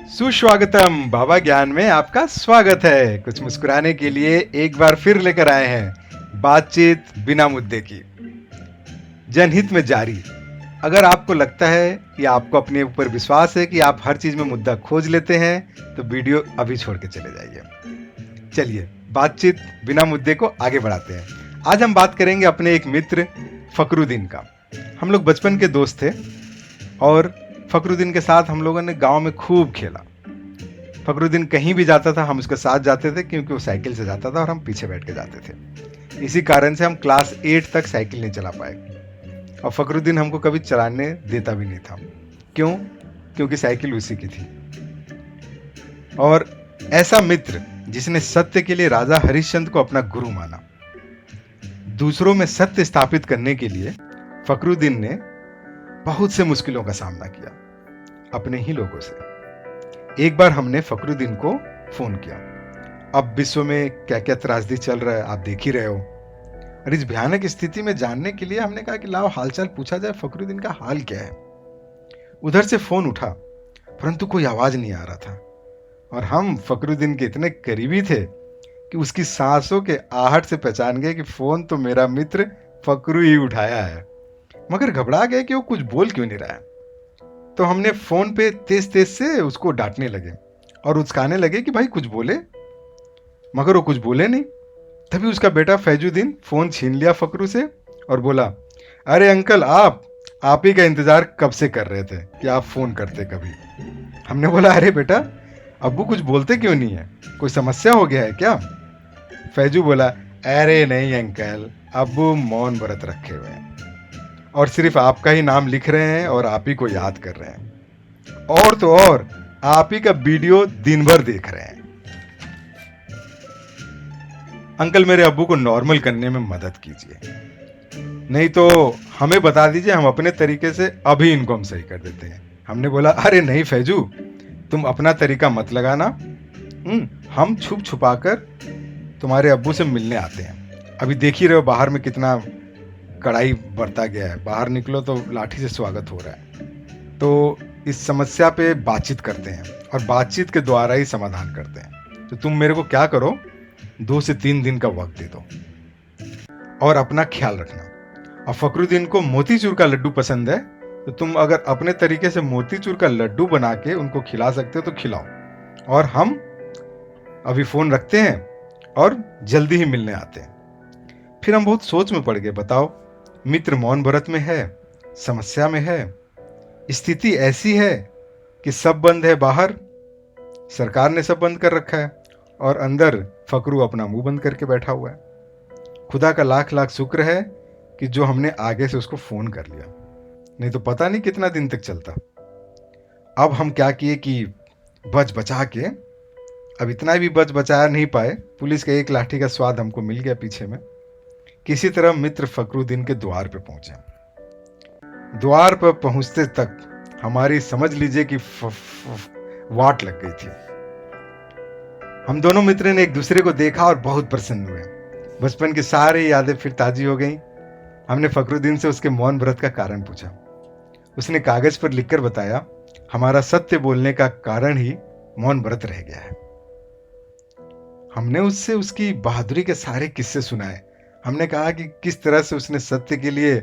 सुस्वागतम बाबा ज्ञान में आपका स्वागत है। कुछ मुस्कुराने के लिए एक बार फिर लेकर आए हैं बातचीत बिना मुद्दे की, जनहित में जारी। अगर आपको लगता है या आपको अपने ऊपर विश्वास है कि आप हर चीज में मुद्दा खोज लेते हैं तो वीडियो अभी छोड़ के चले जाइए। चलिए बातचीत बिना मुद्दे को आगे बढ़ाते हैं। आज हम बात करेंगे अपने एक मित्र फकरुद्दीन का। हम लोग बचपन के दोस्त थे और फकरुद्दीन के साथ हम लोगों ने गांव में खूब खेला। फकरुद्दीन कहीं भी जाता था हम उसके साथ जाते थे, क्योंकि वो साइकिल से जाता था और हम पीछे बैठ के जाते थे। इसी कारण से हम क्लास 8 तक साइकिल नहीं चला पाए और फकरुद्दीन हमको कभी चलाने देता भी नहीं था। क्यों? क्योंकि साइकिल उसी की थी। और ऐसा मित्र जिसने सत्य के लिए राजा हरिश्चंद्र को अपना गुरु माना, दूसरों में सत्य स्थापित करने के लिए फकरुद्दीन ने बहुत से मुश्किलों का सामना किया अपने ही लोगों से। एक बार हमने फकरुद्दीन को फोन किया। अब विश्व में क्या क्या त्रासदी चल रहा है आप देख ही रहे हो, और इस भयानक स्थिति में जानने के लिए हमने कहा कि लाओ हालचाल पूछा जाए, फकरुद्दीन का हाल क्या है। उधर से फोन उठा परंतु कोई आवाज नहीं आ रहा था, और हम फकरुद्दीन के इतने करीबी थे कि उसकी सांसों के आहट से पहचान गए कि फोन तो मेरा मित्र फकरू ही उठाया है, मगर घबरा गए कि वो कुछ बोल क्यों नहीं रहा है। तो हमने फोन पे तेज तेज से उसको डांटने लगे और उचकाने लगे कि भाई कुछ बोले, मगर वो कुछ बोले नहीं। तभी उसका बेटा फैजुद्दीन फोन छीन लिया फकरू से और बोला, अरे अंकल आप ही का इंतजार कब से कर रहे थे कि आप फोन करते कभी। हमने बोला, अरे बेटा अब्बू कुछ बोलते क्यों नहीं है, कोई समस्या हो गया है क्या? फैजू बोला, अरे नहीं अंकल, अब्बू मौन व्रत रखे हुए हैं और सिर्फ आपका ही नाम लिख रहे हैं और आप ही को याद कर रहे हैं, और तो और आप ही का वीडियो दिन भर देख रहे हैं। अंकल मेरे अब्बू को नॉर्मल करने में मदद कीजिए, नहीं तो हमें बता दीजिए, हम अपने तरीके से अभी इनको हम सही कर देते हैं। हमने बोला, अरे नहीं फैजू, तुम अपना तरीका मत लगाना, हम छुप छुपा कर तुम्हारे अब्बू से मिलने आते हैं। अभी देख ही रहे हो बाहर में कितना कड़ाई बरता गया है, बाहर निकलो तो लाठी से स्वागत हो रहा है। तो इस समस्या पे बातचीत करते हैं और बातचीत के द्वारा ही समाधान करते हैं। तो तुम मेरे को क्या करो, 2 से 3 दिन का वक्त दे दो और अपना ख्याल रखना। और फकरुद्दीन को मोतीचूर का लड्डू पसंद है, तो तुम अगर अपने तरीके से मोतीचूर का लड्डू बना के उनको खिला सकते हो तो खिलाओ, और हम अभी फोन रखते हैं और जल्दी ही मिलने आते हैं। फिर हम बहुत सोच में पड़ गए। बताओ, मित्र मौन व्रत में है, समस्या में है, स्थिति ऐसी है कि सब बंद है, बाहर सरकार ने सब बंद कर रखा है और अंदर फकरू अपना मुंह बंद करके बैठा हुआ है। खुदा का लाख लाख शुक्र है कि जो हमने आगे से उसको फोन कर लिया, नहीं तो पता नहीं कितना दिन तक चलता। अब हम क्या किए कि बच बचा के, अब इतना भी बच बचा नहीं पाए, पुलिस के एक लाठी का स्वाद हमको मिल गया पीछे में। किसी तरह मित्र फकरुद्दीन के द्वार पे पहुंचे। द्वार पर पहुंचते तक हमारी समझ लीजिए कि वाट लग गई थी। हम दोनों मित्र ने एक दूसरे को देखा और बहुत प्रसन्न हुए। बचपन की सारी यादें फिर ताजी हो गईं। हमने फकरुद्दीन से उसके मौन व्रत का कारण पूछा। उसने कागज पर लिखकर बताया, हमारा सत्य बोलने का कारण ही मौन व्रत रह गया है। हमने उससे उसकी बहादुरी के सारे किस्से सुनाए। हमने कहा कि किस तरह से उसने सत्य के लिए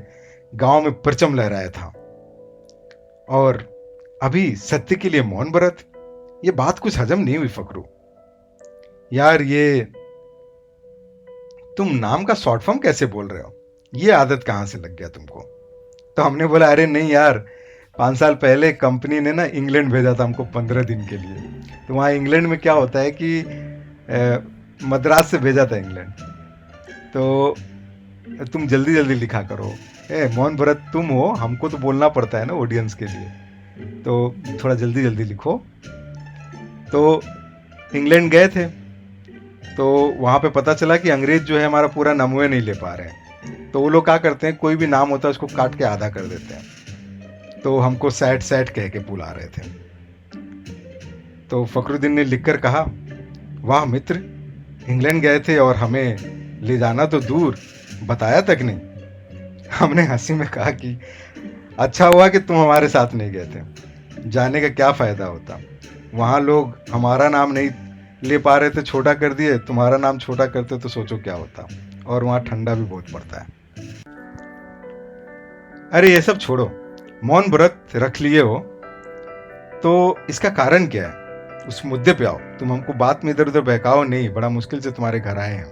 गांव में परचम लहराया था, और अभी सत्य के लिए मौन व्रत। ये बात कुछ हजम नहीं हुई फकरू। यार ये तुम नाम का शॉर्ट फॉर्म कैसे बोल रहे हो, ये आदत कहां से लग गया तुमको? तो हमने बोला, अरे नहीं यार, 5 साल पहले कंपनी ने ना इंग्लैंड भेजा था हमको 15 दिन के लिए। तो वहाँ इंग्लैंड में क्या होता है कि मद्रास से भेजा था इंग्लैंड, तो तुम जल्दी जल्दी लिखा करो। मौन व्रत तुम हो, हमको तो बोलना पड़ता है ना ऑडियंस के लिए, तो थोड़ा जल्दी जल्दी लिखो। तो इंग्लैंड गए थे, तो वहाँ पे पता चला कि अंग्रेज जो है हमारा पूरा नामुए नहीं ले पा रहे हैं। तो वो लोग क्या करते हैं, कोई भी नाम होता है उसको काट के आधा कर देते हैं। तो हमको सैट सैट कह के बुला रहे थे। तो फकरुद्दीन ने लिखकर कहा, वाह मित्र, इंग्लैंड गए थे और हमें ले जाना तो दूर, बताया तक नहीं। हमने हंसी में कहा कि अच्छा हुआ कि तुम हमारे साथ नहीं गए थे, जाने का क्या फायदा होता। वहाँ लोग हमारा नाम नहीं ले पा रहे थे, छोटा कर दिए, तुम्हारा नाम छोटा करते तो सोचो क्या होता। और वहाँ ठंडा भी बहुत पड़ता है। अरे ये सब छोड़ो, मौन व्रत रख लिए हो तो इसका कारण क्या है, उस मुद्दे पे आओ। तुम हमको बात में इधर उधर बहकाओ नहीं, बड़ा मुश्किल से तुम्हारे घर आए हैं।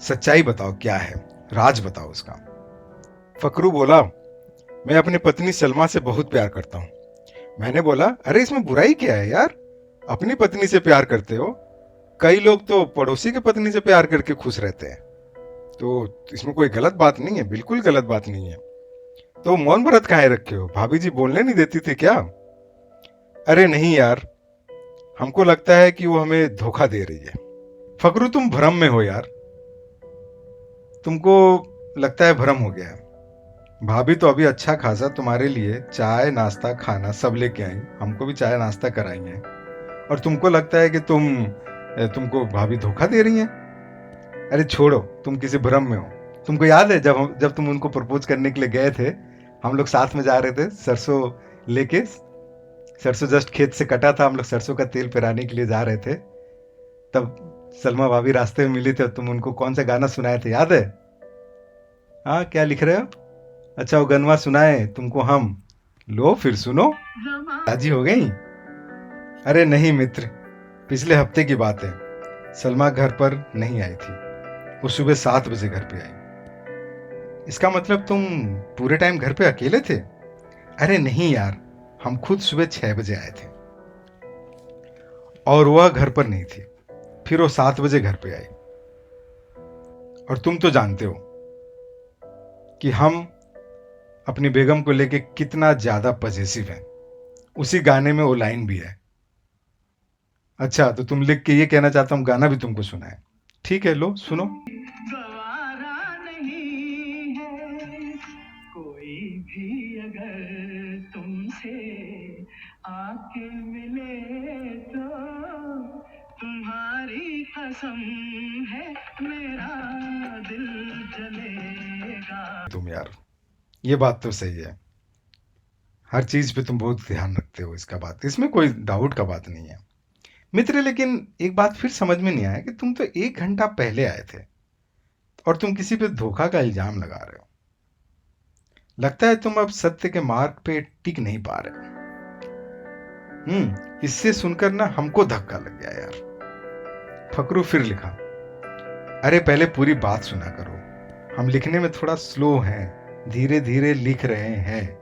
सच्चाई बताओ क्या है, राज बताओ उसका। फकरू बोला, मैं अपनी पत्नी सलमा से बहुत प्यार करता हूँ। मैंने बोला, अरे इसमें बुराई क्या है यार, अपनी पत्नी से प्यार करते हो, कई लोग तो पड़ोसी की पत्नी से प्यार करके खुश रहते हैं, तो इसमें कोई गलत बात नहीं है, बिल्कुल गलत बात नहीं है। तो मौन व्रत काहे रखे हो, भाभी जी बोलने नहीं देती थी क्या? अरे नहीं यार, हमको लगता है कि वो हमें धोखा दे रही है। फकरू तुम भ्रम में हो यार, तुमको लगता है भ्रम हो गया है। भाभी तो अभी अच्छा खासा तुम्हारे लिए चाय नाश्ता खाना सब लेके आई, हमको भी चाय नाश्ता कराई है, और तुमको लगता है कि तुमको भाभी धोखा दे रही हैं। अरे छोड़ो, तुम किसी भ्रम में हो। तुमको याद है जब तुम उनको प्रपोज करने के लिए गए थे, हम लोग साथ में जा रहे थे सरसों लेके, सरसों जस्ट खेत से कटा था, हम लोग सरसों का तेल पिराने के लिए जा रहे थे, तब सलमा भाभी रास्ते में मिली थे, तुम उनको कौन सा गाना सुनाए थे याद है? हाँ, क्या लिख रहे हो? अच्छा, वो गनवा सुनाए तुमको हम, लो फिर सुनो, राजी हो गई? अरे नहीं मित्र, पिछले हफ्ते की बात है, सलमा घर पर नहीं आई थी, वो सुबह 7 बजे घर पे आई। इसका मतलब तुम पूरे टाइम घर पे अकेले थे? अरे नहीं यार, हम खुद सुबह 6 बजे आए थे और वह घर पर नहीं थी, फिर वो 7 बजे घर पे आई। और तुम तो जानते हो कि हम अपनी बेगम को लेके कितना ज्यादा पजेसिव हैं, उसी गाने में वो लाइन भी है। अच्छा, तो तुम लिख के ये कहना चाहता हूँ गाना भी तुमको सुनाए? ठीक है, लो सुनो। गवारा नहीं है कोई भी अगर तुमसे आके मिले तो, तुम्हारी कसम है मेरा दिल जलेगा। तुम यार, ये बात तो सही है, हर चीज पे तुम बहुत ध्यान रखते हो, इसका बात, इसमें कोई डाउट का बात नहीं है मित्र। लेकिन एक बात फिर समझ में नहीं आया कि तुम तो 1 घंटा पहले आए थे और तुम किसी पे धोखा का इल्जाम लगा रहे हो। लगता है तुम अब सत्य के मार्ग पे टिक नहीं पा रहे हो। इससे सुनकर ना हमको धक्का लग गया यार। फकरू फिर लिखा, अरे पहले पूरी बात सुना करो, हम लिखने में थोड़ा स्लो हैं, धीरे धीरे लिख रहे हैं।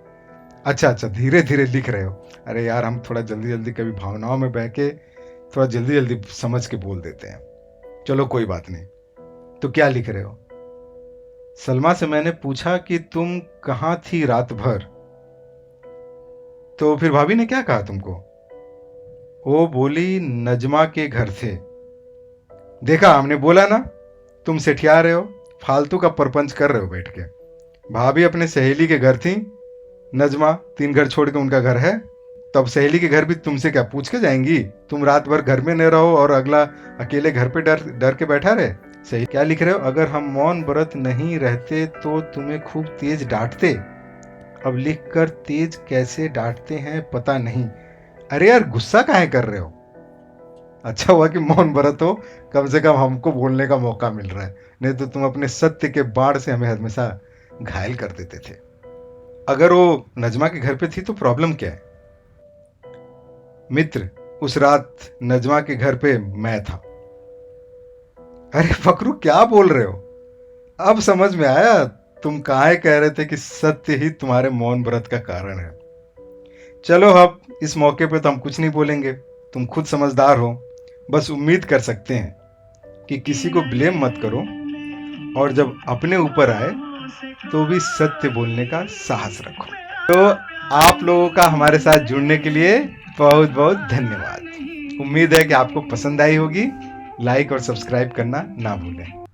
अच्छा, धीरे धीरे लिख रहे हो। अरे यार, हम थोड़ा जल्दी जल्दी कभी भावनाओं में बह के थोड़ा जल्दी जल्दी समझ के बोल देते हैं। चलो कोई बात नहीं, तो क्या लिख रहे हो? सलमा से मैंने पूछा कि तुम कहां थी रात भर, तो फिर भाभी ने क्या कहा तुमको? वो बोली नजमा के घर थे। देखा, हमने बोला ना, तुम सेठिया रहे हो, फालतू का परपंच कर रहे हो बैठ के। भाभी अपने सहेली के घर थी, नजमा 3 घर छोड़ के उनका घर है, तब सहेली के घर भी तुमसे क्या पूछ के जाएंगी? तुम रात भर घर में न रहो और अगला अकेले घर पे डर डर के बैठा रहे। सही क्या लिख रहे हो? अगर हम मौन व्रत नहीं रहते तो तुम्हें खूब तेज डांटते, अब लिख कर तेज कैसे डांटते हैं पता नहीं। अरे यार, गुस्सा काहे कर रहे हो? अच्छा हुआ कि मौन व्रत हो, कम से कम हमको बोलने का मौका मिल रहा है, नहीं तो तुम अपने सत्य के बाढ़ से हमें हमेशा घायल कर देते थे। अगर वो नजमा के घर पे थी तो प्रॉब्लम क्या है? मित्र, उस रात नजमा के घर पे मैं था। अरे फकरू, क्या बोल रहे हो? अब समझ में आया तुम काहे कह रहे थे कि सत्य ही तुम्हारे मौन व्रत का कारण है। चलो, अब इस मौके पे तो हम कुछ नहीं बोलेंगे, तुम खुद समझदार हो, बस उम्मीद कर सकते हैं कि किसी को ब्लेम मत करो, और जब अपने ऊपर आए तो भी सत्य बोलने का साहस रखो। तो आप लोगों का हमारे साथ जुड़ने के लिए बहुत बहुत धन्यवाद। उम्मीद है कि आपको पसंद आई होगी। लाइक और सब्सक्राइब करना ना भूलें।